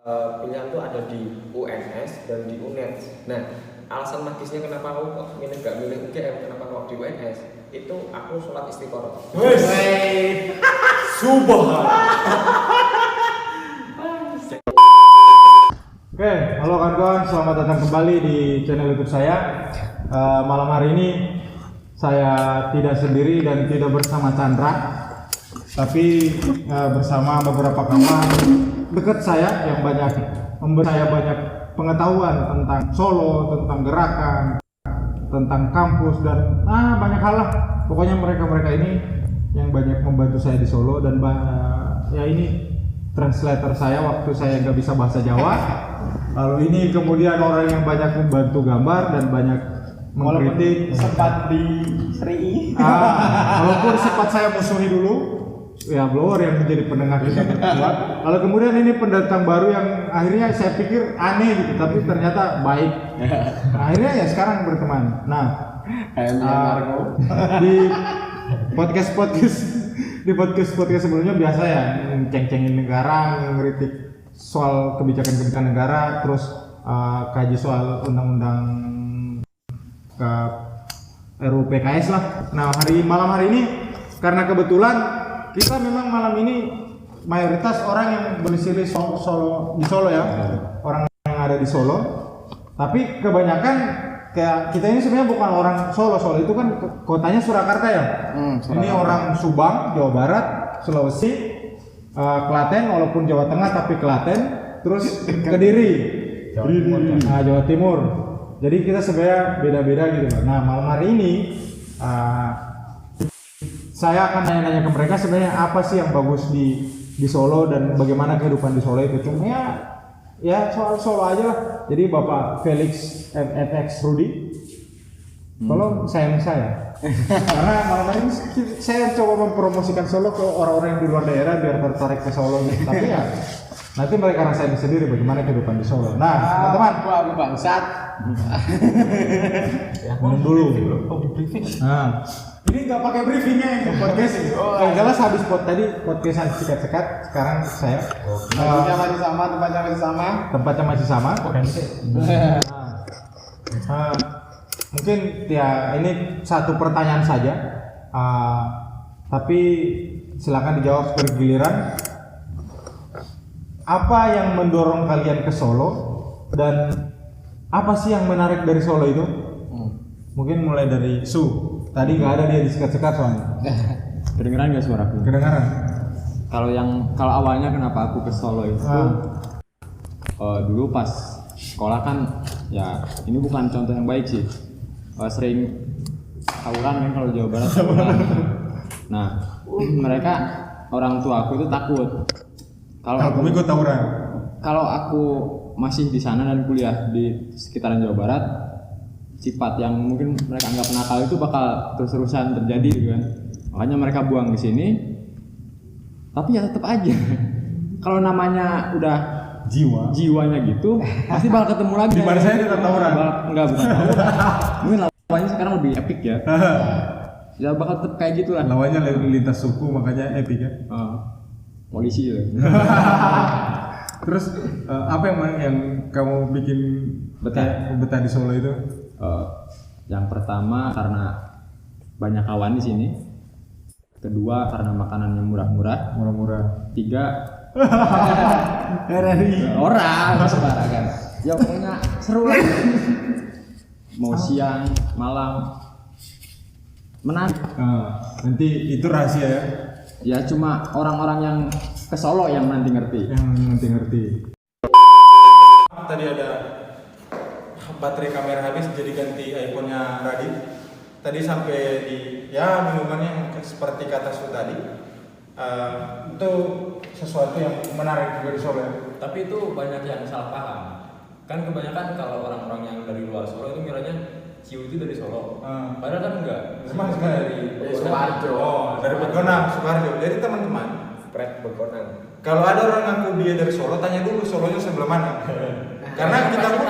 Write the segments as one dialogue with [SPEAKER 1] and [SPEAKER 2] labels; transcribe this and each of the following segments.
[SPEAKER 1] pilihan tuh ada di UNS dan di UNED. Nah, alasan magisnya kenapa aku kok gak milih UGM, kenapa kok di UNS? Itu aku sholat istiqoroh.
[SPEAKER 2] Wes. Subhan. Oke, halo kawan-kawan, selamat datang kembali di channel YouTube saya. Malam hari ini saya tidak sendiri dan tidak bersama Chandra, tapi bersama beberapa kawan dekat saya yang memberi saya banyak pengetahuan tentang Solo, tentang gerakan, tentang kampus dan banyak hal lah. Pokoknya mereka ini yang banyak membantu saya di Solo dan ya ini translator saya waktu saya nggak bisa bahasa Jawa. Lalu ini kemudian orang yang banyak membantu gambar dan banyak mengkritik.
[SPEAKER 3] Sempat di Sri.
[SPEAKER 2] Walaupun sempat saya musuhi dulu, ya blower yang menjadi pendengar kita berdua. Lalu kemudian ini pendatang baru yang akhirnya saya pikir aneh gitu, tapi ternyata baik. Akhirnya ya sekarang berteman. Nah, di podcast sebelumnya biasa ya ceng-cengin negara, ngeritik soal kebijakan negara, terus kaji soal undang-undang ke RUU PKS lah. Nah, malam hari ini karena kebetulan kita memang malam ini mayoritas orang yang berdomisili di Solo ya, orang yang ada di Solo. Tapi kebanyakan kayak kita ini sebenarnya bukan orang Solo itu kan kotanya Surakarta ya. Ini orang Subang, Jawa Barat, Sulawesi, Klaten, walaupun Jawa Tengah tapi Klaten, terus Kediri, Jawa Timur. Jadi kita sebenarnya beda-beda gitu. Nah, malam hari ini saya akan nanya-nanya ke mereka sebenarnya apa sih yang bagus di Solo dan bagaimana kehidupan di Solo itu. Cuma ya soal Solo aja lah. Jadi Bapak Felix FX Rudy, tolong sayang saya. Karena malam hari ini saya coba mempromosikan Solo ke orang-orang yang di luar daerah biar tertarik ke Solo. Tapi ya nanti mereka rasain sendiri bagaimana kehidupan di Solo. Nah, teman-teman,
[SPEAKER 3] Aku bangsat.
[SPEAKER 2] ya minum dulu. Nah, ini nggak pakai briefingnya yang podcast. Yang jelas habis podcast sikat-sikat. Sekarang saya
[SPEAKER 3] Tempatnya masih sama.
[SPEAKER 2] Tempatnya masih sama. Mungkin ya ini satu pertanyaan saja. Tapi silakan dijawab bergiliran. Apa yang mendorong kalian ke Solo dan apa sih yang menarik dari Solo itu? Mungkin mulai dari Su. Tadi nggak ada dia disikat-sikat soalnya.
[SPEAKER 4] Kedengeran nggak suaraku?
[SPEAKER 2] Kedengaran.
[SPEAKER 4] Kalau awalnya kenapa aku ke Solo itu? Dulu pas sekolah kan, ya ini bukan contoh yang baik sih. Sering tawuran kan kalau Jawa Barat. Nah, mereka orang tua aku itu takut. Kalau aku
[SPEAKER 2] ikut tawuran.
[SPEAKER 4] Kalau aku masih di sana dan kuliah di sekitaran Jawa Barat, sifat yang mungkin mereka anggap nakal itu bakal terus-terusan terjadi gitu kan. Makanya mereka buang di sini. Tapi ya tetap aja. Kalau namanya udah jiwanya gitu, pasti bakal ketemu lagi.
[SPEAKER 2] Di mana saya tetap tawuran.
[SPEAKER 4] Enggak, bukan tawuran. Mungkin lawannya sekarang lebih epic ya. Ya bakal tetap kayak gitu lah.
[SPEAKER 2] Lawannya lintas suku makanya epic ya.
[SPEAKER 4] Polisi ya.
[SPEAKER 2] Terus apa yang kamu bikin betah di Solo itu?
[SPEAKER 4] Yang pertama karena banyak kawan di sini. Kedua karena makanannya murah-murah. Tiga orang sembarangan. Ya pokoknya seru lah. Mau siang, malam, menarik.
[SPEAKER 2] Nanti itu rahasia ya.
[SPEAKER 4] Ya cuma orang-orang yang ke Solo yang nanti ngerti.
[SPEAKER 2] Tadi ada baterai kamera habis jadi ganti iPhone-nya Radit. Tadi sampai di minumannya seperti kata Su tadi. Itu sesuatu yang menarik juga di Solo ya.
[SPEAKER 1] Tapi itu banyak yang salah paham. Kan kebanyakan kalau orang-orang yang dari luar Solo itu miranya Ciu itu dari Solo. Padahal kan enggak.
[SPEAKER 2] Memang dari
[SPEAKER 1] Sukoharjo.
[SPEAKER 2] Dari Begonang, Sukoharjo. Jadi teman-teman,
[SPEAKER 1] Begonang.
[SPEAKER 2] kalau ada orang ngaku dia dari Solo, tanya dulu Solonya sebelah mana. Karena kita pun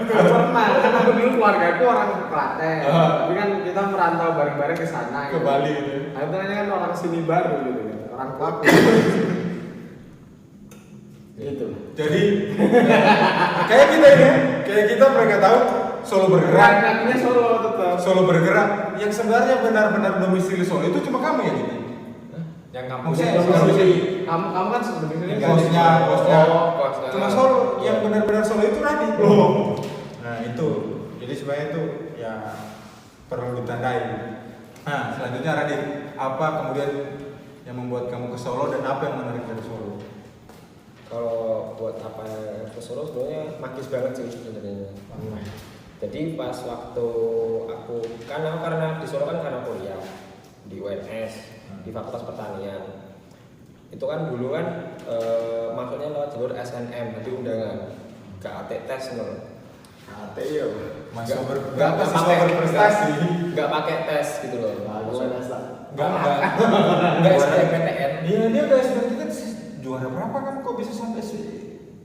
[SPEAKER 3] Pernah, kan aku dulu keluarga aku orang Klaten. Tapi kan kita merantau bareng-bareng ke sana.
[SPEAKER 2] ke Bali gitu.
[SPEAKER 3] Aku tanya kan orang sini baru gitu. Orang tua aku. Itu.
[SPEAKER 2] Jadi kayak kita ini, kayak kita mereka tahu Solo bergerak.
[SPEAKER 3] Anaknya Solo tetap.
[SPEAKER 2] Solo bergerak. Yang sebenarnya benar-benar domisili Solo itu cuma kamu ya gitu.
[SPEAKER 1] Yang
[SPEAKER 2] Maksudnya
[SPEAKER 3] Kamu kan sebenarnya
[SPEAKER 2] kosnya.
[SPEAKER 1] kosnya.
[SPEAKER 2] Cuma Solo yang benar-benar Solo itu Radit. Nah itu. Jadi sebenarnya itu ya perlu ditandai. Nah selanjutnya Radit, apa kemudian yang membuat kamu ke Solo dan apa yang menarik dari Solo?
[SPEAKER 1] Kalau buat apa ke Solo sebenarnya magis banget sih sebenarnya. Jadi pas waktu aku karena di Solo kan karena kuliah di UNS di Fakultas Pertanian. Itu kan dulu kan maksudnya lewat jalur SNM jadi undangan ke AT tes nol.
[SPEAKER 3] AT ya.
[SPEAKER 1] Nggak berprestasi. Nggak pakai tes gitu loh. Nggak SBMPTN.
[SPEAKER 2] Iya dia udah SBMPTN juara berapa kan kok bisa sampai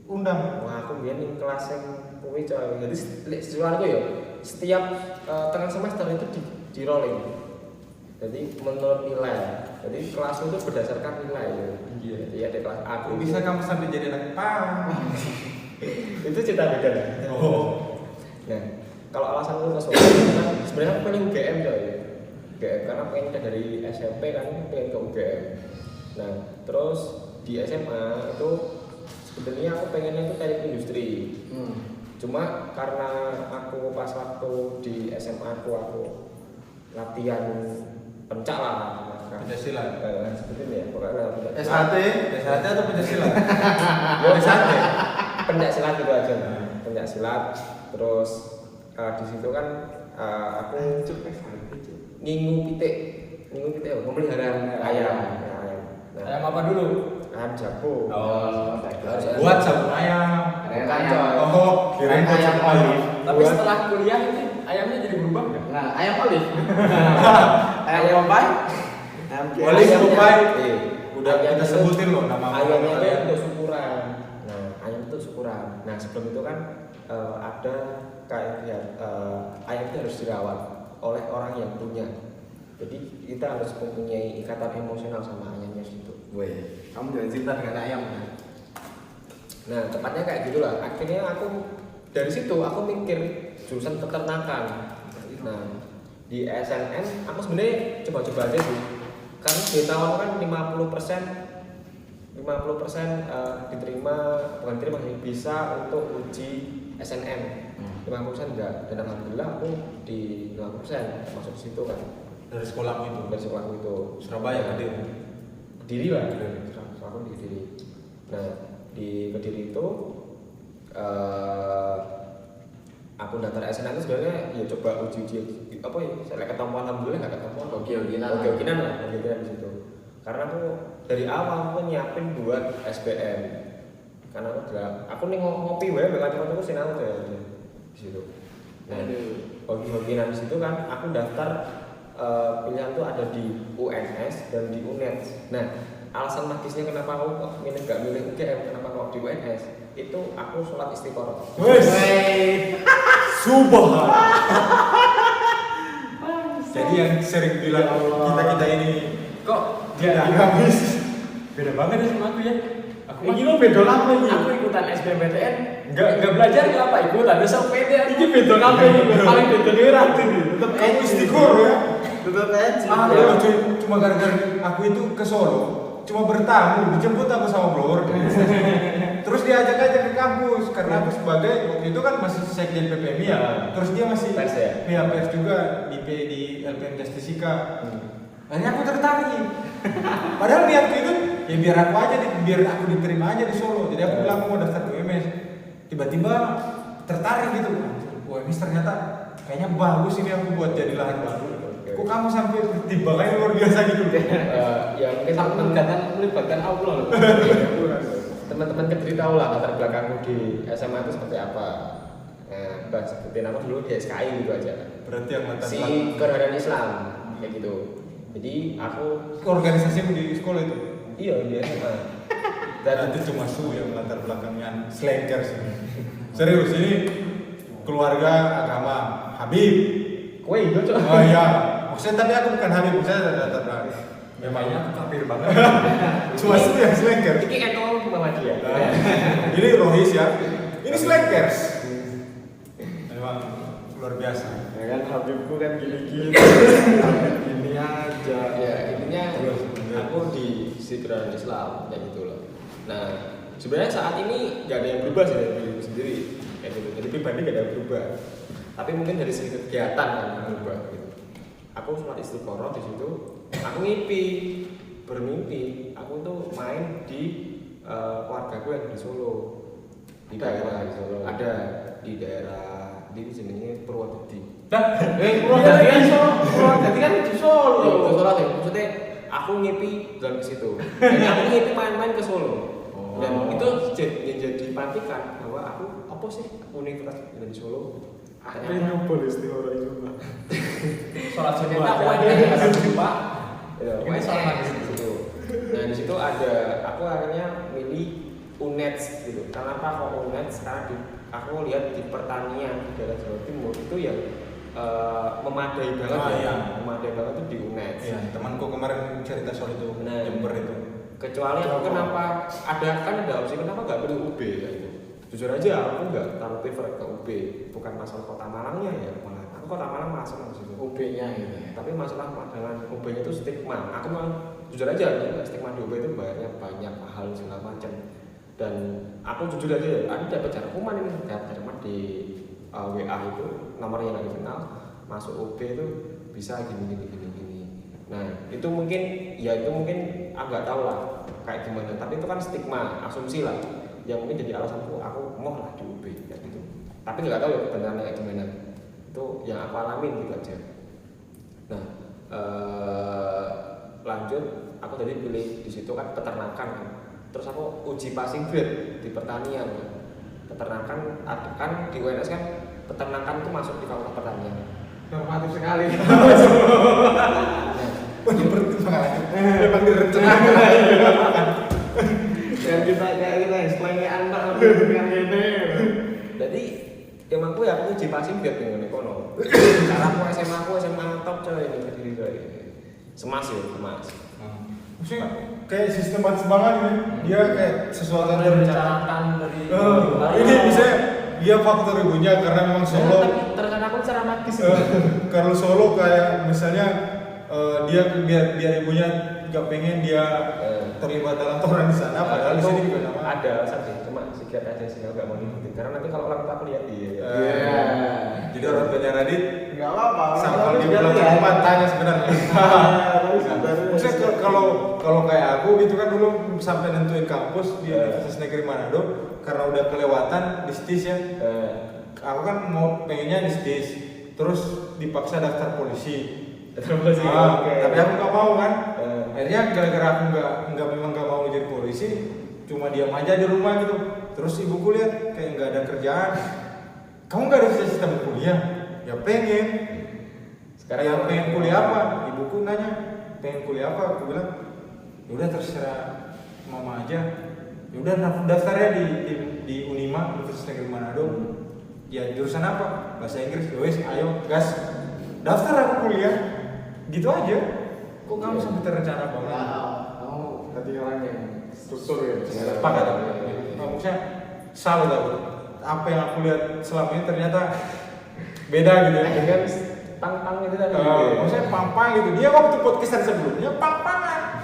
[SPEAKER 2] undang?
[SPEAKER 1] Wah aku biar nih kelas yang kuwi coy. Jadi siswaku ya setiap tengah semester itu di rolling. Jadi menurut nilai. Jadi kelas itu berdasarkan nilai ya.
[SPEAKER 2] Iya.
[SPEAKER 1] Jadi ada kelas A.
[SPEAKER 2] Kok bisa kamu sampai jadi anak PAN?
[SPEAKER 1] Itu cerita beda lah.
[SPEAKER 2] Oh.
[SPEAKER 1] Nah, kalau alasan lu ke Solo kan sebenarnya aku pengen UGM coy. UGM karena pengen dari SMP kan pengen ke UGM. Nah, terus di SMA itu sebenarnya aku pengennya itu teknik industri. Cuma karena aku pas waktu di SMA aku latihan pencak lah.
[SPEAKER 2] Pencaksilat.
[SPEAKER 1] Seperti ini ya, pokoknya
[SPEAKER 2] SHT atau pencaksilat?
[SPEAKER 1] SHT. Pencak silat gitu aja. Pencak silat. Terus di situ kan aku ngingu pitik memelihara ayam. Nah,
[SPEAKER 4] Ayam apa dulu?
[SPEAKER 1] ayam jago.
[SPEAKER 2] Buat sabun ayam.
[SPEAKER 3] Ayam.
[SPEAKER 2] Oh, kirain buat
[SPEAKER 3] Ayam
[SPEAKER 2] sabun ayam.
[SPEAKER 3] olive.
[SPEAKER 4] Tapi setelah kuliah ini ayamnya jadi berubah nggak?
[SPEAKER 3] Nah, ayam olive. Ayam Bombay. Ayam
[SPEAKER 2] Olive
[SPEAKER 1] Ayamnya-
[SPEAKER 2] Bombay.
[SPEAKER 1] iya.
[SPEAKER 2] Udah
[SPEAKER 1] Ayamnya
[SPEAKER 2] kita
[SPEAKER 1] itu-
[SPEAKER 2] sebutin loh nama
[SPEAKER 1] ayamnya itu
[SPEAKER 2] ayam.
[SPEAKER 1] untuk syukuran. Nah, ayam itu syukuran. Nah, sebelum itu kan ada kayak ya, ayam itu harus dirawat oleh orang yang punya. Jadi kita harus mempunyai ikatan emosional sama ayamnya situ.
[SPEAKER 3] Weh, kamu jangan cinta dengan ayam ya.
[SPEAKER 1] Nah, tepatnya kayak gitulah. Akhirnya aku dari situ aku mikir jurusan peternakan. Nah, di SNM aku sebenarnya coba-coba aja sih. Karena di tahun kan 50% diterima, bukan diterima sih, bisa untuk uji SNM. 50% enggak. Dan alhamdulillah aku di 50% masuk situ kan.
[SPEAKER 2] Dari sekolahmu itu.
[SPEAKER 1] Dari sekolahku itu.
[SPEAKER 2] Surabaya gede.
[SPEAKER 1] Kediri lah, aku di Kediri. Nah, di Kediri itu aku daftar SNM itu sebenarnya ya coba uji apa ya, saya ketemu alhamdulillah nggak ketemu oke-okenan di situ. Karena aku dari awal aku nyiapin buat SBM. Karena aku nih ngopi wae dengan teman-temanku sinau deh di situ. Nah, hoki-hokinan di situ kan aku daftar pilihan tuh ada di UNS dan di UNED. Nah, alasan magisnya kenapa aku kok nggak milih UGM, kenapa kok di UNS? Itu aku sholat istiqoroh.
[SPEAKER 2] Wes. Subhan. Jadi yang sering bilang kita ini
[SPEAKER 4] Kok
[SPEAKER 2] tidak habis. Beda banget ya sama aku ya.
[SPEAKER 4] Aku
[SPEAKER 3] Ini lo beda apa ini?
[SPEAKER 4] Aku ikutan SBMPTN, nggak belajar nggak apa ikutan, besok pede.
[SPEAKER 3] Ini beda apa ini? Paling beda nih Radit nih. Tetap
[SPEAKER 2] Kamu istiqoroh ya.
[SPEAKER 3] Tetap aja.
[SPEAKER 2] Ah, cuy, cuma gara-gara aku itu ke Solo, cuma bertamu, dijemput aku sama blower. Terus diajak aja ke kampus karena aku sebagai waktu itu kan masih sekjen PPMI ya. Terus dia masih
[SPEAKER 1] Pers ya?
[SPEAKER 2] Iya, pers juga di LPM Justisika. Akhirnya aku tertarik. Padahal niatku itu ya biar aku diterima aja di Solo. Jadi aku bilang aku mau daftar ke UMS. Tiba-tiba tertarik gitu. UMS ternyata kayaknya bagus ini aku buat jadi lahan baru. Kok kamu sampai pertimbangannya luar biasa gitu?
[SPEAKER 1] Ya mungkin
[SPEAKER 3] melibatkan Allah loh.
[SPEAKER 1] teman-teman Kediri tahu lah latar belakangku di SMA itu seperti apa. Nah, bahas seperti nama dulu di SKI gitu aja.
[SPEAKER 2] Berarti yang mantan
[SPEAKER 1] Si Keluarga Islam kayak gitu. Jadi aku
[SPEAKER 2] organisasimu di sekolah itu.
[SPEAKER 1] iya di SMA.
[SPEAKER 2] Dan itu cuma yang latar belakangnya slanker sih. Serius ini keluarga agama Habib.
[SPEAKER 1] Kowe itu cok.
[SPEAKER 2] Oh iya. Maksudnya tapi aku bukan Habib, saya latar belakang.
[SPEAKER 4] Memangnya aku kafir banget.
[SPEAKER 2] Cuma yang slanker.
[SPEAKER 1] Iki eno Muhammadiyah.
[SPEAKER 2] Ini Rohis ya. Ini Slackers. Memang luar biasa.
[SPEAKER 3] Ya kan Habibku kan gini-gini. Gini aja.
[SPEAKER 1] Ya intinya aku di Sidran Islam kayak gitu loh. Nah sebenarnya saat ini nggak ada yang berubah sih dari diriku sendiri kayak gitu. Jadi pribadi nggak ada yang berubah. Tapi mungkin dari segi kegiatan yang berubah gitu. Aku sholat istiqoroh di situ. Aku bermimpi. Aku tuh main di keluargaku yang di Solo. Di daerah
[SPEAKER 3] di Solo.
[SPEAKER 1] Ada di daerah di sini Purwodadi.
[SPEAKER 3] Purwodadi kan Solo. Purwodadi kan di Solo.
[SPEAKER 1] Ke Solo ya. Maksudnya aku ngipi jalan ke situ. Dan aku ngipi main-main ke Solo. Dan itu jadi pantikan bahwa aku apa sih universitas yang di Solo.
[SPEAKER 3] Aku nyumpul istiqoroh itu.
[SPEAKER 4] Sholat subuh
[SPEAKER 1] Ternyata
[SPEAKER 4] aja ada jumpa.
[SPEAKER 1] Ini salah di situ. Nah di situ ada aku akhirnya milih UNEDS gitu. Kenapa kok UNEDS? Karena aku lihat di pertanian di daerah Jawa Timur itu yang memadai banget memadai banget itu di UNEDS.
[SPEAKER 2] Iya, temanku kemarin cerita soal itu, Jember itu.
[SPEAKER 1] Kecuali aku kenapa ada opsi kenapa nggak pilih UB ya itu. Jujur aja aku nggak terlalu prefer ke UB, bukan masalah kota Malangnya ya malah. Aku kota Malang masuk di situ.
[SPEAKER 3] UB-nya gitu ya.
[SPEAKER 1] Tapi masalah dengan UB-nya itu stigma. Aku mah jujur aja stigma di UB itu banyak hal segala macam. Dan aku jujur aja ya, aku dapat jarkuman ini, dapat jarkuman di WA itu nomornya nggak dikenal, masuk UB itu bisa gini. Nah itu mungkin aku nggak tahu lah kayak gimana. Tapi itu kan stigma, asumsi lah. Yang mungkin jadi alasanku aku mau lah di UB kayak gitu. Tapi nggak tahu ya kebenarannya kayak gimana. Itu yang aku alamin gitu aja. Nah lanjut aku tadi pilih di situ kan peternakan kan. Terus aku uji passing grade di pertanian. Peternakan kan di UNS kan peternakan itu masuk di fakultas pertanian.
[SPEAKER 3] Normatif sekali.
[SPEAKER 2] Waduh pertimbangan. Memang direncanakan.
[SPEAKER 3] Dan kita istilahnya anak dengan ini.
[SPEAKER 1] Jadi emang aku ya aku uji passing grade nih kono. Cara aku SMA top coy ini berdiri coy. Semas.
[SPEAKER 2] Maksudnya kayak sistematis banget ini. Dia kayak sesuatu yang
[SPEAKER 4] Direncanakan dari
[SPEAKER 2] ini bisa dia faktor ibunya karena memang Solo.
[SPEAKER 1] Tapi terkadang aku secara magis.
[SPEAKER 2] Kalau Solo kayak misalnya dia biar ibunya nggak pengen dia terlibat dalam tawuran di sana, padahal di sini juga sama.
[SPEAKER 1] Ada alasan sih, cuma sikap aja sih nggak mau ngikutin. Karena nanti kalau orang tua aku lihat dia.
[SPEAKER 2] Jadi orang tuanya Radit
[SPEAKER 3] Enggak apa-apa.
[SPEAKER 2] sama di pulang ke rumah tanya sebenarnya. Maksudnya kalau kayak aku gitu kan dulu sampai nentuin kampus di Universitas Negeri Manado karena udah kelewatan di STIS ya. Aku kan mau pengennya di STIS, terus dipaksa daftar polisi.
[SPEAKER 1] Tapi
[SPEAKER 2] Tapi aku nggak mau kan. Akhirnya gara-gara aku memang nggak mau jadi polisi, cuma diam aja di rumah gitu. Terus ibuku lihat kayak nggak ada kerjaan. Kamu nggak ada cita-cita berkuliah? Ya pengen.
[SPEAKER 1] Sekarang
[SPEAKER 2] Ya pengen kuliah apa? Ibuku nanya, pengen kuliah apa? Aku bilang, ya udah terserah mama aja. Ya udah daftarnya di Unima Universitas Negeri Manado. Ya jurusan apa? Bahasa Inggris. Wes, ayo gas. Daftar aku kuliah. Gitu aja. Kok kamu sampai terencana banget?
[SPEAKER 3] Kamu tadi orang yang struktur ya.
[SPEAKER 2] Sepakat aku. Maksudnya salut aku. Apa yang aku lihat selama ini ternyata beda gitu ya.
[SPEAKER 1] dengan pang itu tadi.
[SPEAKER 2] Maksudnya pang-pang gitu. Dia waktu podcastan sebelumnya pang-pangan.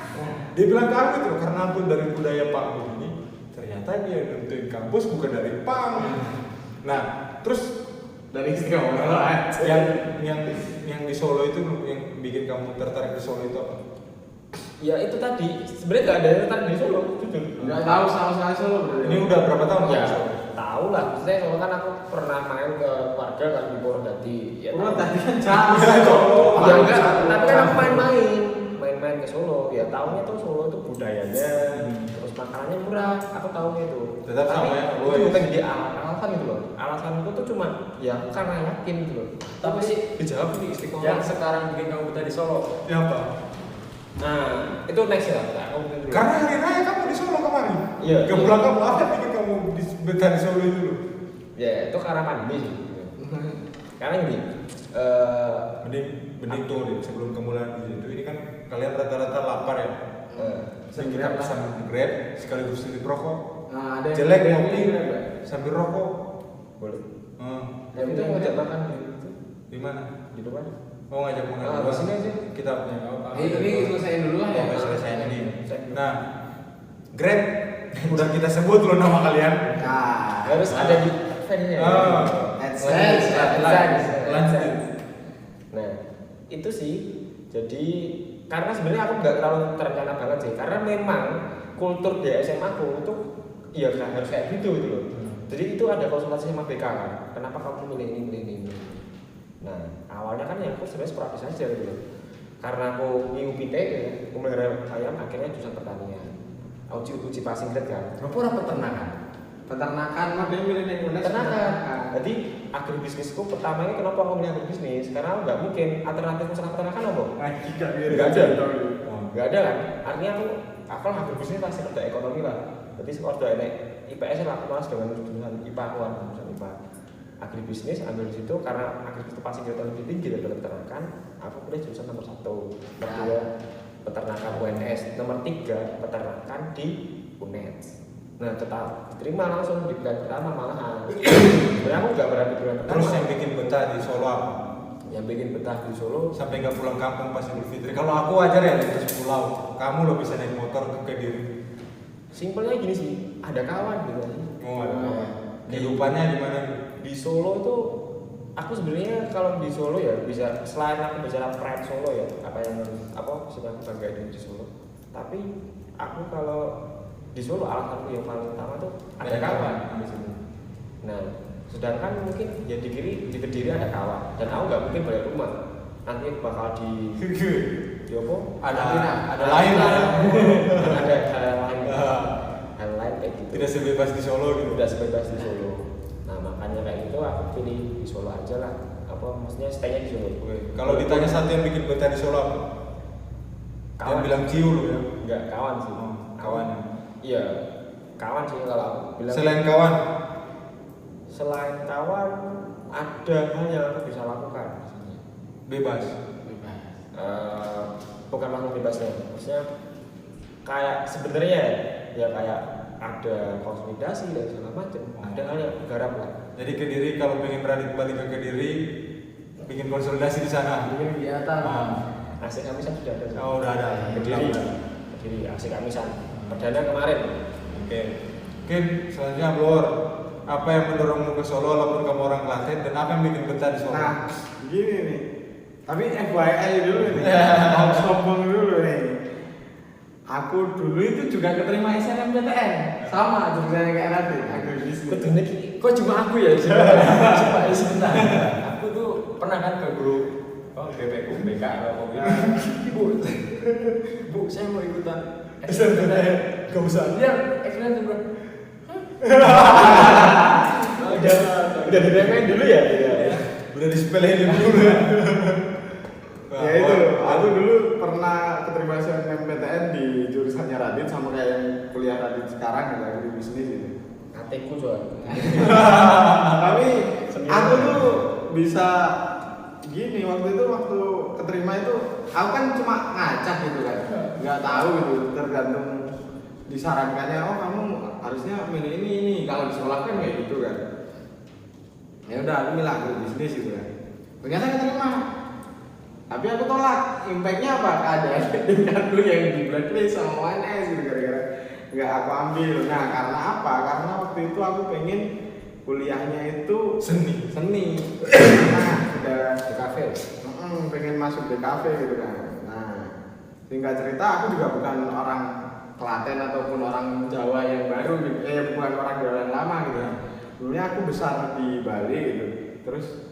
[SPEAKER 2] Dia bilang ke aku gitu, karena aku dari budaya pang ini, ternyata dia nentuin kampus bukan dari pang. Nah, terus
[SPEAKER 3] Dari istiqomah.
[SPEAKER 2] yang di Solo itu yang bikin kamu tertarik di Solo itu apa?
[SPEAKER 1] Ya itu tadi sebenarnya nggak ada yang tertarik di Solo, jujur.
[SPEAKER 3] Enggak tahu sama sekali Solo.
[SPEAKER 2] Ini udah berapa tahun
[SPEAKER 1] Ya,
[SPEAKER 2] di Solo?
[SPEAKER 1] tahu lah. Maksudnya Solo kan aku pernah main ke keluarga kan di Purwodadi. Ya,
[SPEAKER 3] Tadi kan jauh.
[SPEAKER 1] ya enggak, tapi kan aku main-main ke Solo. Ya tahunya tuh Solo itu budayanya, terus makanannya murah. Aku tahunya itu.
[SPEAKER 2] Tetap sama ya,
[SPEAKER 1] Itu bukan jadi alasan gitu loh. Alasanku tuh cuma ya aku karena yakin gitu loh.
[SPEAKER 4] Tapi sih
[SPEAKER 1] dijawab di istiqomah.
[SPEAKER 4] yang sekarang bikin kamu betah di Solo.
[SPEAKER 2] Siapa?
[SPEAKER 1] Nah, itu next ya. Aku mungkin dulu.
[SPEAKER 2] Karena hari raya kamu di Solo kemarin.
[SPEAKER 1] Iya.
[SPEAKER 2] Ke belakang apa bikin kamu betah di Solo itu?
[SPEAKER 1] Ya, itu karena pandemi sih. Karena gini,
[SPEAKER 2] Mending tuh deh sebelum kamu lanjut itu ini kan kalian rata-rata lapar ya.
[SPEAKER 5] kita bisa Grab sekaligus silip rokok.
[SPEAKER 3] Nah, ada yang
[SPEAKER 5] Jelek
[SPEAKER 3] yang
[SPEAKER 5] ngopi
[SPEAKER 3] ini, Mbak.
[SPEAKER 5] sambil rokok.
[SPEAKER 1] Boleh.
[SPEAKER 3] Yang
[SPEAKER 1] Itu
[SPEAKER 3] itu
[SPEAKER 1] ngajak makan di itu
[SPEAKER 5] Di mana?
[SPEAKER 1] di depan.
[SPEAKER 5] Oh ngajak makan.
[SPEAKER 1] Di sini aja.
[SPEAKER 5] Kita
[SPEAKER 3] Ini selesaiin dulu lah ya.
[SPEAKER 5] Oke, selesaiin ini. Nah, Grab udah kita sebut loh nama kalian.
[SPEAKER 3] Nah,
[SPEAKER 1] Harus ada di advance-nya.
[SPEAKER 3] AdSense,
[SPEAKER 5] Lanjut.
[SPEAKER 1] Nah, itu sih. Jadi karena sebenarnya aku nggak terlalu terencana banget sih, karena memang kultur di SMA aku itu ya harus kayak gitu gitu loh. Jadi itu ada konsultasi sama BK kan, kenapa kamu milih ini. Nah, awalnya kan ya aku sebenarnya sporadis aja gitu loh. Karena aku UPT ya, aku melihara ayam, akhirnya jurusan pertanian. Uji passing grade kan.
[SPEAKER 3] Kenapa orang peternakan? Peternakan mah dia milih yang UNES.
[SPEAKER 1] Peternakan. Jadi agribisnisku pertamanya kenapa aku milih agribisnis? Karena nggak mungkin alternatif usaha peternakan apa? Nggak ada. Nggak ada kan? Artinya aku agribisnis pasti kerja ekonomi lah. Jadi waktu ini IPS lah aku malas dengan jurusan IPA aku kan, jurusan IPA. Agribisnis ambil di situ karena agribisnis itu pasti kita lebih tinggi daripada peternakan. Aku pilih jurusan nomor 1, nomor 2 peternakan UNS, nomor 3 peternakan di UNES. Nah tetap terima langsung di pilihan pertama malahan. Sebenarnya aku nggak berani pilihan pertama.
[SPEAKER 5] Terus yang bikin betah di Solo apa?
[SPEAKER 1] Yang bikin betah di Solo
[SPEAKER 5] Sampai nggak pulang kampung pas Idul Fitri. Kalau aku wajar ya lintas pulau. Kamu lo bisa naik motor ke Kediri.
[SPEAKER 1] simpelnya gini sih, ada kawan gitu aja.
[SPEAKER 5] Oh ada kawan. Kehidupannya gimana?
[SPEAKER 1] Di Solo itu aku sebenarnya kalau di Solo ya bisa, selain aku bicara pride Solo ya, apa yang sudah aku banggain di Solo, tapi aku kalau di Solo alasanku yang paling utama tuh ada kawan di sini. Nah sedangkan mungkin ya di Kediri ada kawan dan aku nggak mungkin balik rumah, nanti bakal di apa?
[SPEAKER 5] Ada lain lah.
[SPEAKER 1] Ada hal lain kayak gitu.
[SPEAKER 5] Tidak sebebas di Solo gitu.
[SPEAKER 1] Udah sebebas di Solo. Nah makanya kayak gitu aku pilih di Solo aja lah. Apa maksudnya stay-nya di Solo.
[SPEAKER 5] Oke. Kalau ditanya satu yang bikin betah di Solo apa? Yang bilang ciu lo ya.
[SPEAKER 1] Enggak, kawan sih.
[SPEAKER 5] Kawan.
[SPEAKER 1] Iya, kawan sih kalau aku bilang.
[SPEAKER 5] Selain kawan,
[SPEAKER 1] ada hal yang aku bisa lakukan.
[SPEAKER 5] bebas.
[SPEAKER 1] Bukan langsung bebasnya, maksudnya kayak sebenarnya ya kayak ada konsolidasi dan segala macam. Ada hal yang garap lah.
[SPEAKER 5] Jadi Kediri kalau pengen balik ke Kediri, bikin konsolidasi di sana.
[SPEAKER 3] Bikin kegiatan.
[SPEAKER 1] Asik Kamisan sudah ada.
[SPEAKER 5] Oh udah ada.
[SPEAKER 1] Kediri Asik Kamisan. Perdana kemarin.
[SPEAKER 5] Oke. Selanjutnya Blor. Apa yang mendorongmu ke Solo walaupun kamu orang Klaten dan apa yang bikin betah di Solo?
[SPEAKER 3] Nah, gini nih. Tapi FYI dulu nih. Mau sombong dulu nih. Aku dulu itu juga keterima SNMPTN. Sama jurusannya kayak nanti, agribisnis.
[SPEAKER 4] Kok cuma aku ya? Coba ya sebentar. Aku tuh pernah kan ke grup BPU, BK atau Bu, saya mau ikutan SNMPTN. Gak usah. Dia excellent bro.
[SPEAKER 1] Udah diremehin dulu ya?
[SPEAKER 5] Udah disepelein dulu.
[SPEAKER 3] Ya itu loh, aku dulu pernah keterima SNMPTN di jurusannya Radit sama kayak yang kuliah Radit sekarang gitu, agribisnis gitu.
[SPEAKER 1] Atekku soal.
[SPEAKER 3] Tapi aku tuh bisa gini waktu keterima itu aku kan cuma ngacak gitu kan, nggak tahu gitu, tergantung disarankannya kamu harusnya milih ini kalau di sekolah kan kayak gitu kan. Ya udah aku milih agribisnis gitu kan. Ternyata keterima. Tapi aku tolak, impactnya apa? Keadaan tingkatku yang di blacklist sama UNS gitu gara-gara nggak aku ambil. Nah karena apa? Karena waktu itu aku pengen kuliahnya itu seni. Nah udah
[SPEAKER 1] Di kafe.
[SPEAKER 3] pengen masuk di kafe gitu kan. Nah singkat cerita aku juga bukan orang Klaten ataupun orang Jawa yang baru gitu. Bukan orang Jawa yang lama gitu. Dulunya aku besar di Bali gitu. Terus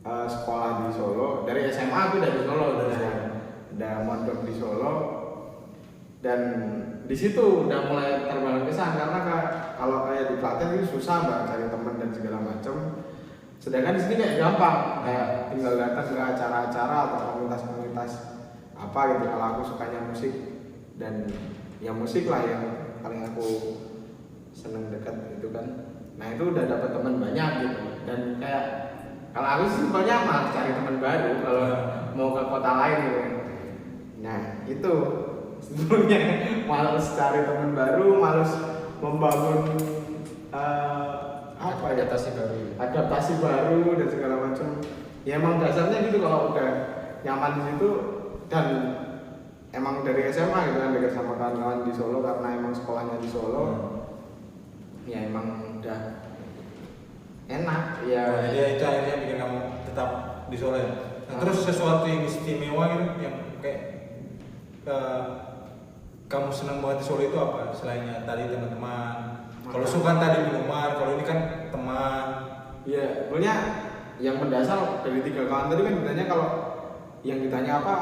[SPEAKER 3] sekolah di Solo, dari SMA aku dari Solo, udah mondok di Solo, dan di situ udah mulai terbangun kesan karena kalau kayak di Klaten itu susah banget cari teman dan segala macam. Sedangkan di sini kayak gampang, kayak tinggal datang ke acara-acara atau komunitas-komunitas apa gitu. Kalau aku sukanya musik dan ya musik lah yang paling aku seneng dekat itu kan. Nah itu udah dapat teman banyak gitu dan kayak kalau aku simpelnya malah cari teman baru kalau mau ke kota lain gitu. Nah itu sebelumnya males cari teman baru, males membangun adaptasi baru dan segala macam. Ya emang dasarnya gitu, kalau udah nyaman di situ dan emang dari SMA gitu kan, dekat sama kawan-kawan di Solo karena emang sekolahnya di Solo. Ya emang udah enak ya.
[SPEAKER 5] Jadi itu akhirnya bikin kamu tetap di Solo ya. Nah, terus sesuatu yang istimewa gitu yang kayak kamu senang banget di Solo itu apa? Selainnya tadi teman-teman. Kalau suka tadi minuman, kalau ini kan teman.
[SPEAKER 3] Iya, pokoknya yang mendasar dari 3 kawan tadi kan ditanya, kalau yang ditanya apa?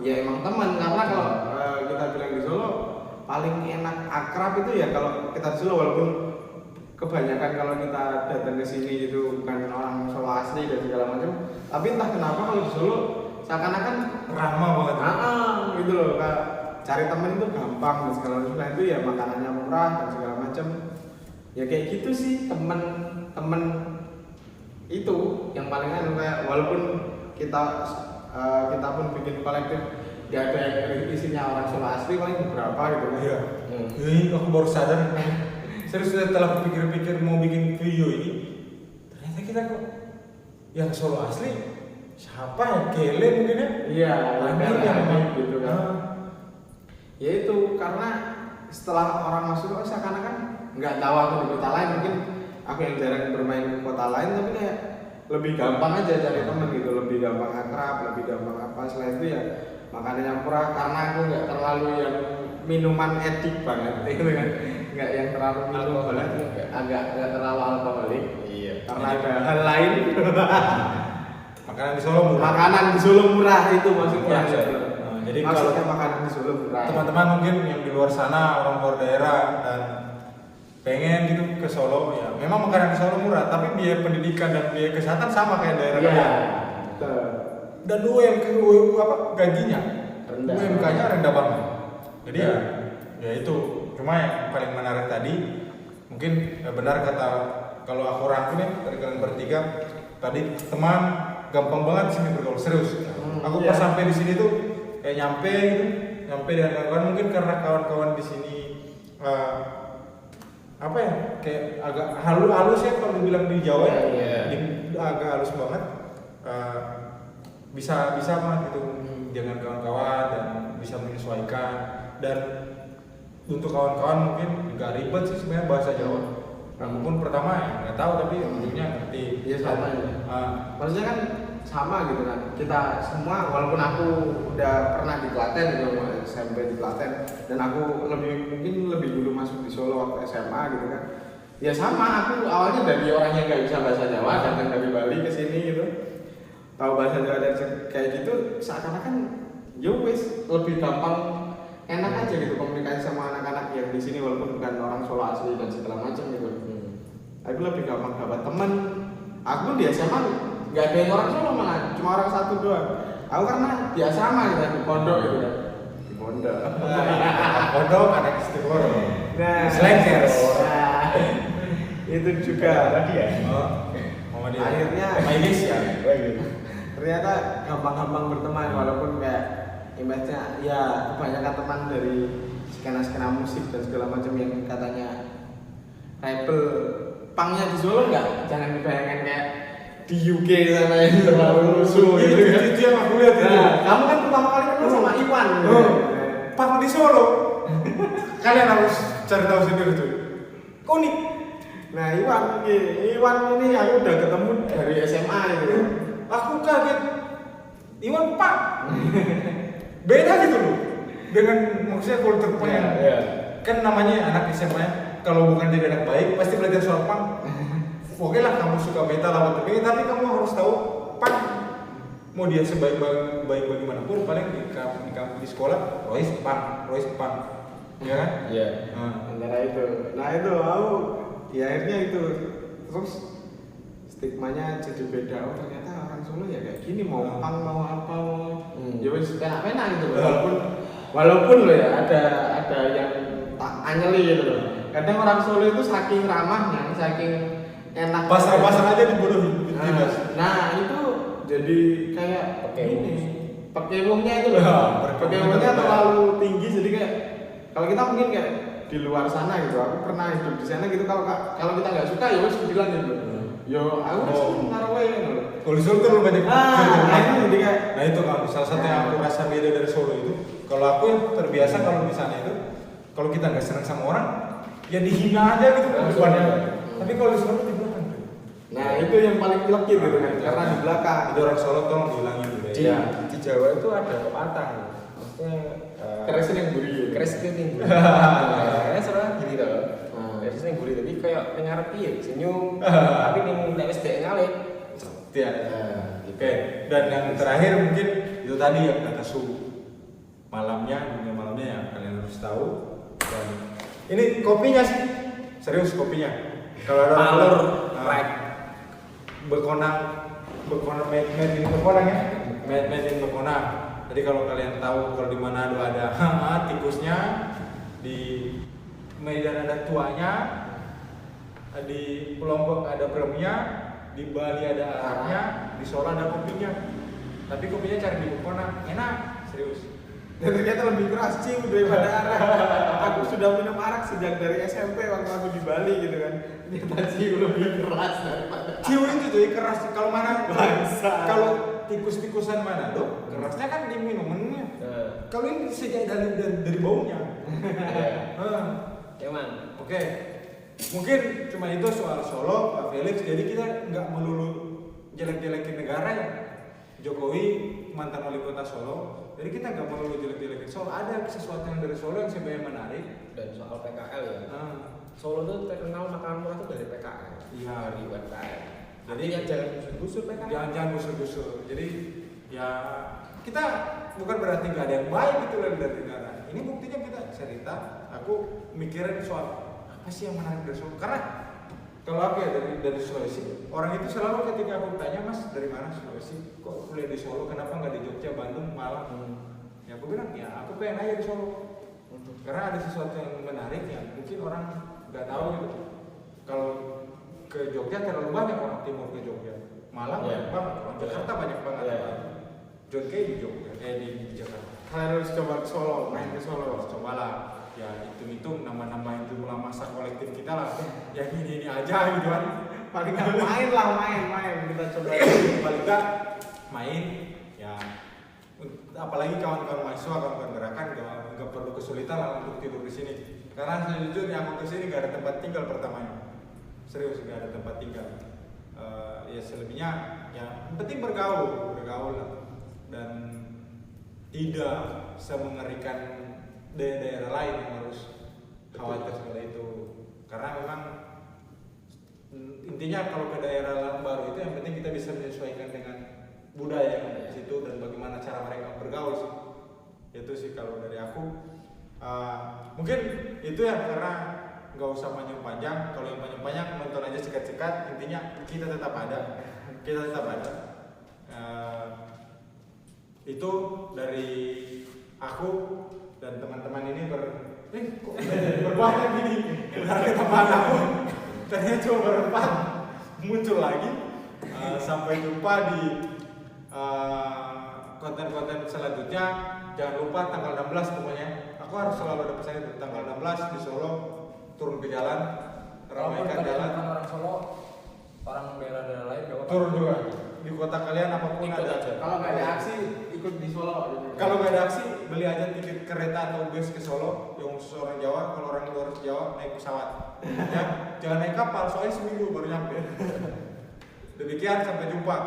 [SPEAKER 3] Ya emang teman, karena kalau kita bilang di Solo paling enak akrab itu ya kalau kita di Solo, walaupun kebanyakan kalau kita datang ke sini itu bukan orang Solo asli dan segala macam, tapi entah kenapa kalau di Solo seakan-akan
[SPEAKER 5] Ramah banget.
[SPEAKER 3] gitu loh, Kak. Cari temen itu gampang dan segala macam. Nah, itu ya makanannya murah dan segala macam. Ya kayak gitu sih, temen itu yang paling kayak walaupun kita pun bikin kolektif gak ada yang isinya orang Solo asli, paling beberapa gitu kan.
[SPEAKER 5] Iya. Ini aku baru sadar. Serius setelah pikir-pikir mau bikin video ini, ternyata kita kok yang Solo asli siapa ya? Kele mungkin ya?
[SPEAKER 3] Iya,
[SPEAKER 5] yang
[SPEAKER 3] gitu kan. Ya itu karena setelah orang masuk seakan-akan nggak tahu aku di kota lain, mungkin aku yang jarang bermain di kota lain, tapi kayak lebih gampang aja cari teman gitu, lebih gampang akrab, lebih gampang apa. Selain itu ya makanannya murah, karena aku nggak terlalu yang minuman edik banget gitu kan, nggak yang terlalu alkoholik, agak nggak terlalu alkoholik.
[SPEAKER 1] Iya.
[SPEAKER 3] Karena ada hal lain.
[SPEAKER 5] Makanan di Solo murah.
[SPEAKER 3] Makanan di Solo murah itu maksudnya.
[SPEAKER 5] Jadi
[SPEAKER 3] maksudnya
[SPEAKER 5] kalau
[SPEAKER 3] makanan di Solo murah.
[SPEAKER 5] teman-teman mungkin yang di luar sana, orang luar daerah dan pengen gitu ke Solo, ya memang makanan di Solo murah, tapi biaya pendidikan dan biaya kesehatan sama kayak daerah
[SPEAKER 3] Iya.
[SPEAKER 5] lain. Dan gajinya
[SPEAKER 3] rendah.
[SPEAKER 5] UMK-nya rendah banget. Jadi ya itu cuma yang paling menarik tadi mungkin benar kata, kalau aku rangkum ya dari kalian bertiga tadi, teman gampang banget sini bergaul, serius. Aku pas sampai di sini tuh kayak nyampe dengan kawan-kawan, mungkin karena kawan-kawan di sini apa ya, kayak agak halus ya kalau dibilang di Jawa ya, agak halus banget, bisa mah gitu dengan kawan-kawan dan bisa menyesuaikan. Dan untuk kawan-kawan mungkin nggak ribet sih sebenarnya bahasa Jawa. Aku pun pertama ya nggak tahu, tapi ujungnya ngerti.
[SPEAKER 3] Iya sama ya. Maksudnya kan sama gitu kan. Kita semua, walaupun aku udah pernah di Klaten gitu, SMP di Klaten, dan aku mungkin lebih dulu masuk di Solo waktu SMA gitu kan. Ya sama, aku awalnya dari orang yang nggak bisa bahasa Jawa, datang dari Bali ke sini gitu. Tahu bahasa Jawa dan kayak gitu, seakan-akan ya wis lebih gampang, enak aja gitu komunikasi sama anak-anak yang di sini walaupun bukan orang Solo asli dan segala macam gitu. Aku lebih gampang dapat teman. Aku di SMA nggak ada yang orang Solo, malah cuma orang satu doang. Aku karena di asrama gitu kan, di pondok gitu kan. Di pondok.
[SPEAKER 5] Pondok anak istiqor.
[SPEAKER 3] Nah,
[SPEAKER 5] Slackers.
[SPEAKER 3] nah, itu juga tadi ya. Akhirnya
[SPEAKER 5] Malaysia.
[SPEAKER 3] ternyata gampang-gampang berteman, walaupun kayak image-nya ya kebanyakan teman dari skena-skena musik dan segala macam yang katanya rebel. Punknya di Solo enggak, jangan dibayangkan kayak di UK sana yang terlalu rusuh gitu kan.
[SPEAKER 5] Itu yang aku lihat itu.
[SPEAKER 3] Nah, kamu kan pertama kali kenal sama Iwan gitu.
[SPEAKER 5] Punk di Solo. Kalian harus cari tahu sendiri tuh. Unik.
[SPEAKER 3] Nah, Iwan ini aku udah ketemu dari SMA gitu.
[SPEAKER 5] Aku kaget. Iwan punk. Beda gitu loh. Dengan maksudnya kultur punk. Kan namanya anak SMA. Kalau bukan jadi anak baik, pasti belajar soal punk. Oke lah, kamu suka metal atau tapi kamu harus tahu punk. Mau dia sebaik bagaimanapun, paling di sekolah Royce punk, ya kan?
[SPEAKER 1] Iya.
[SPEAKER 3] Antara itu. Nah itu aku ya akhirnya itu terus stigmanya jadi beda. Oh ternyata orang Solo ya kayak gini, mau punk mau apa ya wis penak-penak gitu. Walaupun loh ya ada yang tak anyeli gitu loh. Kadang orang Solo itu saking ramahnya, saking enak.
[SPEAKER 5] Pasar aja dibodohin.
[SPEAKER 3] Nah itu jadi kayak ini Pekewuhnya itu loh. Pekewuhnya terlalu tinggi jadi kayak kalau kita mungkin kayak di luar sana gitu. Aku pernah hidup di sana gitu kalau kita nggak suka ya wes bilang gitu. Yo aku sih naruh gitu.
[SPEAKER 5] Kalau di Solo terlalu banyak.
[SPEAKER 3] Nah
[SPEAKER 5] itu kan salah satu yang aku rasa beda dari Solo itu. Kalau aku yang terbiasa kalau di sana itu kalau kita nggak senang sama orang ya dihina aja gitu depannya. Tapi kalau di Solo di belakang.
[SPEAKER 3] Nah itu yang paling kilekit gitu kan karena di belakang.
[SPEAKER 5] Itu orang Solo tolong dihilangin gitu ya.
[SPEAKER 1] Di Jawa itu ada pepatah. Maksudnya
[SPEAKER 3] Keresin yang buri.
[SPEAKER 1] keres itu yang buri. Ya serah gini loh. Keres yang buri tapi kayak ngarep piye senyum tapi ning nek wis dhek ngalih.
[SPEAKER 5] Ya. Oke. Dan yang terakhir mungkin itu tadi yang kata Su. Dunia malamnya yang kalian harus tahu. Dan ini kopinya sih. Serius kopinya. Kalau ada
[SPEAKER 1] Palur Rek
[SPEAKER 5] Bekonang made in Bekonang ya. Made in Bekonang. Jadi kalau kalian tahu kalau di Manado ada tikusnya, di Medan ada tuanya, di Lombok ada bremnya, di Bali ada araknya, di Solo ada kopinya. Tapi kopinya cari di Bekonang, enak, serius.
[SPEAKER 3] Dan ternyata lebih keras ciu daripada arak. Aku sudah minum arak sejak dari SMP waktu aku di Bali gitu kan. Ternyata ciu lebih keras daripada
[SPEAKER 5] Ciu itu tuh keras. Kalau mana?
[SPEAKER 3] Bangsa.
[SPEAKER 5] Kalau tikus-tikusan Manado, kerasnya kan di minumannya. Kalau ini sejak dari baunya.
[SPEAKER 1] Emang.
[SPEAKER 5] Oke. Mungkin cuma itu soal Solo, Pak Felix. Jadi kita nggak melulu jelek-jelekin negara ya. Jokowi mantan wali kota Solo. Jadi kita nggak melulu jelek-jelekin Solo. Ada sesuatu yang dari Solo yang sebenarnya menarik.
[SPEAKER 1] Dan soal PKL ya. Solo tuh terkenal makanan murah tuh dari PKL.
[SPEAKER 5] Iya.
[SPEAKER 1] Dari UMKM.
[SPEAKER 5] Jadi
[SPEAKER 1] jangan gusur-gusur PKL.
[SPEAKER 5] Jangan gusur-gusur. Jadi ya kita bukan berarti nggak ada yang baik gitu dari negara. Ini buktinya kita cerita. Aku mikirin soal apa sih yang menarik dari Solo. Karena kalau aku ya dari Sulawesi, orang itu selalu ketika aku tanya, Mas dari mana Sulawesi? Kok kuliah di Solo? Kenapa nggak di Jogja, Bandung, Malang? Ya aku bilang ya aku pengen aja di Solo. Karena ada sesuatu yang menarik yang mungkin orang nggak tahu gitu. Kalau ke Jogja terlalu banyak orang timur ke Jogja. Malang banyak banget, orang Jakarta banyak banget. John Kay di Jogja, di Jakarta.
[SPEAKER 3] harus coba ke Solo, main ke Solo.
[SPEAKER 5] Cobalah. Ya hitung-hitung nama-nama jumlah masa kolektif kita lah. Ya ini aja gitu kan.
[SPEAKER 3] Paling nggak main kita coba.
[SPEAKER 5] Paling nggak main ya. Apalagi kawan-kawan mahasiswa, kawan-kawan gerakan nggak perlu kesulitan lah untuk tidur di sini. Karena sejujurnya aku kesini nggak ada tempat tinggal pertamanya. Serius nggak ada tempat tinggal. Ya selebihnya ya penting bergaul lah. Dan tidak semengerikan daerah lain yang harus khawatir seperti itu. Karena memang intinya kalau ke daerah baru itu yang penting kita bisa menyesuaikan dengan budaya yang ada di situ dan bagaimana cara mereka bergaul sih. Itu sih kalau dari aku. Mungkin itu ya, karena nggak usah panjang. Kalau yang panjang nonton aja cekat-cekat. Intinya kita tetap ada. Itu dari aku dan teman-teman ini berbanyak gini. Dari teman aku ternyata cuma berempat muncul lagi. Sampai jumpa di konten-konten selanjutnya. Jangan lupa tanggal 16 pokoknya. Aku harus selalu ada pesan itu. Tanggal 16 di Solo turun ke jalan, ramaikan jalan.
[SPEAKER 4] Orang Solo, orang daerah lain gak apa-apa.
[SPEAKER 5] Turun juga di kota kalian apapun
[SPEAKER 1] Ikut
[SPEAKER 5] ada.
[SPEAKER 1] aja.
[SPEAKER 3] Kalau nggak ada aksi, ikut di Solo.
[SPEAKER 5] Kalau nggak ada aksi, beli aja tiket kereta atau bus ke Solo. Yang khusus orang Jawa, kalau orang luar Jawa naik pesawat. Ya, jangan naik kapal, soalnya seminggu baru nyampe. Demikian, sampai jumpa.